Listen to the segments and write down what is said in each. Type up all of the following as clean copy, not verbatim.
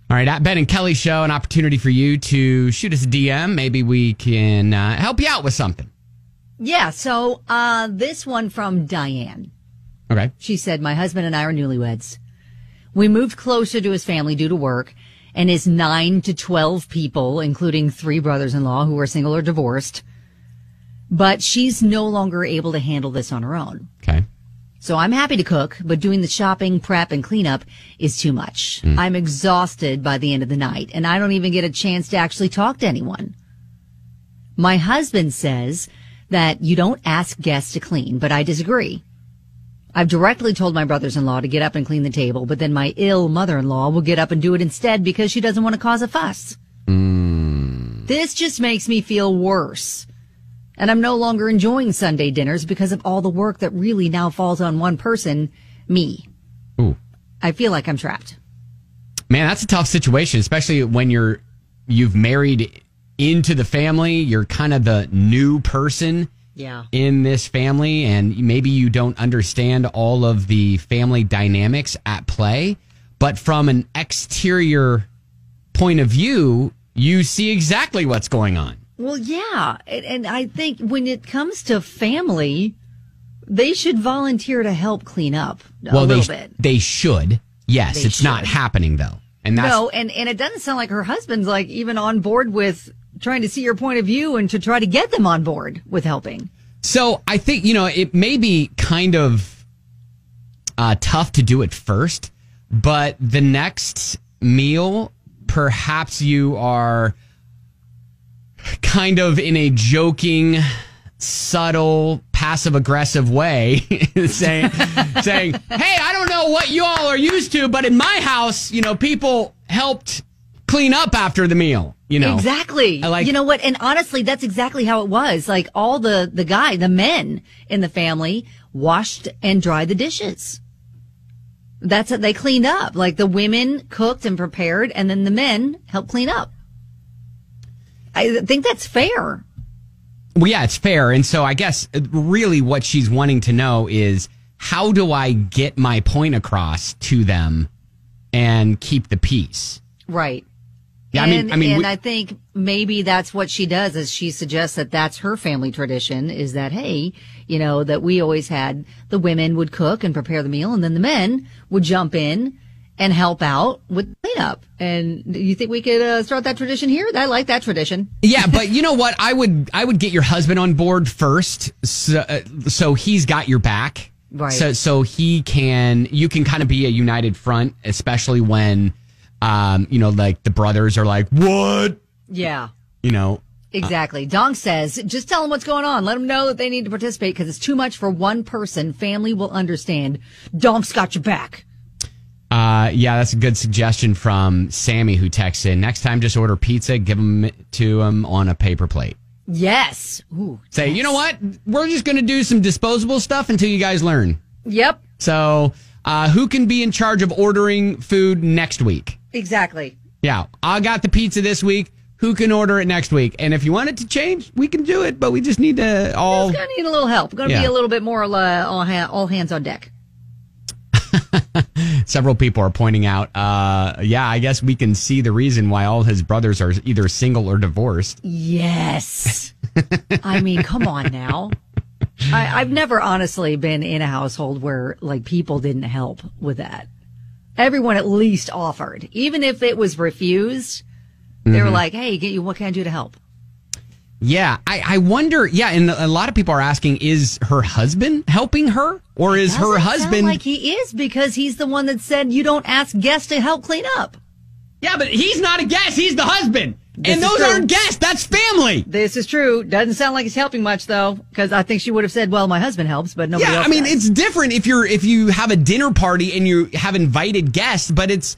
All right, at Ben and Kelly Show, an opportunity for you to shoot us a DM. Maybe we can help you out with something. Yeah, so this one from Diane. Okay. She said, my husband and I are newlyweds. We moved closer to his family due to work and his 9 to 12 people, including 3 brothers-in-law who are single or divorced. But she's no longer able to handle this on her own. Okay. So I'm happy to cook, but doing the shopping, prep, and cleanup is too much. I'm exhausted by the end of the night, and I don't even get a chance to actually talk to anyone. My husband says that you don't ask guests to clean, but I disagree. I've directly told my brothers-in-law to get up and clean the table, but then my ill mother-in-law will get up and do it instead because she doesn't want to cause a fuss. This just makes me feel worse. And I'm no longer enjoying Sunday dinners because of all the work that really now falls on one person, me. Ooh. I feel like I'm trapped. Man, that's a tough situation, especially when you've married into the family. You're kind of the new person in this family, and maybe you don't understand all of the family dynamics at play. But from an exterior point of view, you see exactly what's going on. Well, yeah. And I think when it comes to family, they should volunteer to help clean up a little bit. They should. Yes, it's not happening, though. And that's, no, and it doesn't sound like her husband's like even on board with trying to see your point of view and to try to get them on board with helping. So I think, it may be kind of tough to do it first, but the next meal, perhaps you are kind of in a joking, subtle, passive-aggressive way saying, hey, I don't know what you all are used to, but in my house, people helped clean up after the meal, Exactly. You know what? And honestly, that's exactly how it was. Like all the men in the family washed and dried the dishes. That's it. They cleaned up. Like the women cooked and prepared, and then the men helped clean up. I think that's fair. Well, yeah, it's fair. And so I guess really what she's wanting to know is, how do I get my point across to them and keep the peace? Right. Yeah, I think maybe that's what she does, is she suggests that that's her family tradition, is that, hey, that we always had the women would cook and prepare the meal, and then the men would jump in and help out with cleanup. And you think we could start that tradition here? I like that tradition. Yeah, but you know what? I would get your husband on board first, so he's got your back. Right. So you can kind of be a united front, especially when, like the brothers are like, what? Yeah. Exactly. Donk says, just tell them what's going on. Let them know that they need to participate because it's too much for one person. Family will understand. Donk's got your back. Yeah, that's a good suggestion from Sammy, who texts in. Next time, just order pizza, give them to him on a paper plate. Yes. Ooh, Say, you know what? We're just going to do some disposable stuff until you guys learn. Yep. So, who can be in charge of ordering food next week? Exactly. Yeah, I got the pizza this week. Who can order it next week? And if you want it to change, we can do it, but we just need to all... It's going to need a little help. Going to be a little bit more all hands on deck. Several people are pointing out, I guess we can see the reason why all his brothers are either single or divorced. Yes. I mean, come on now. I've never honestly been in a household where like people didn't help with that. Everyone at least offered. Even if it was refused, they were like, hey, what can I do to help? Yeah, I wonder, and a lot of people are asking, is her husband helping her? Or is her husband... Sound like he is, because he's the one that said you don't ask guests to help clean up. Yeah, but he's not a guest, he's the husband. And those aren't guests, that's family. This is true. Doesn't sound like he's helping much, though, because I think she would have said, well, my husband helps, but nobody else does. It's different if you have a dinner party and you have invited guests, but it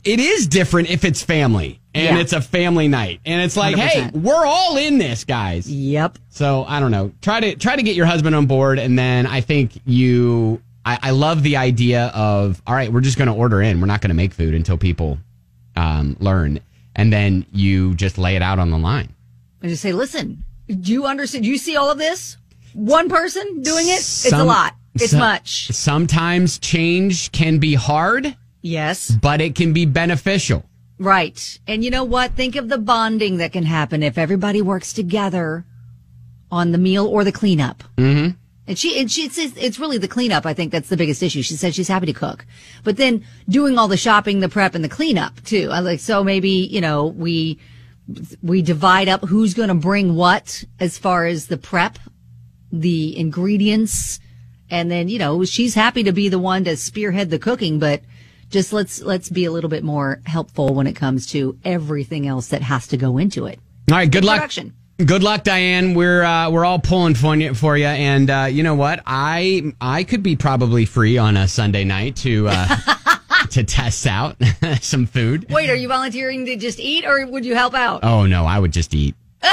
is different if it's family. And it's a family night. And it's like, 100%. Hey, we're all in this, guys. Yep. So, I don't know. Try to get your husband on board. And then I think I love the idea of, all right, we're just going to order in. We're not going to make food until people learn. And then you just lay it out on the line. And just say, listen, do you understand? Do you see all of this? One person doing it? It's a lot. It's much. Sometimes change can be hard. Yes. But it can be beneficial. Right. And you know what? Think of the bonding that can happen if everybody works together on the meal or the cleanup. Mm-hmm. And she says it's really the cleanup. I think that's the biggest issue. She said she's happy to cook, but then doing all the shopping, the prep, and the cleanup too. I like, so maybe, you know, we divide up who's going to bring what as far as the prep, the ingredients, and then, you know, she's happy to be the one to spearhead the cooking, but just let's be a little bit more helpful when it comes to everything else that has to go into it. All right, good luck. Production. Good luck, Diane. We're all pulling for you, and you know what? I could be probably free on a Sunday night to to test out some food. Wait, are you volunteering to just eat, or would you help out? Oh no, I would just eat. All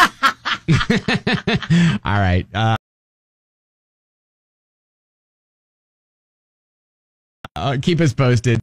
right. Keep us posted.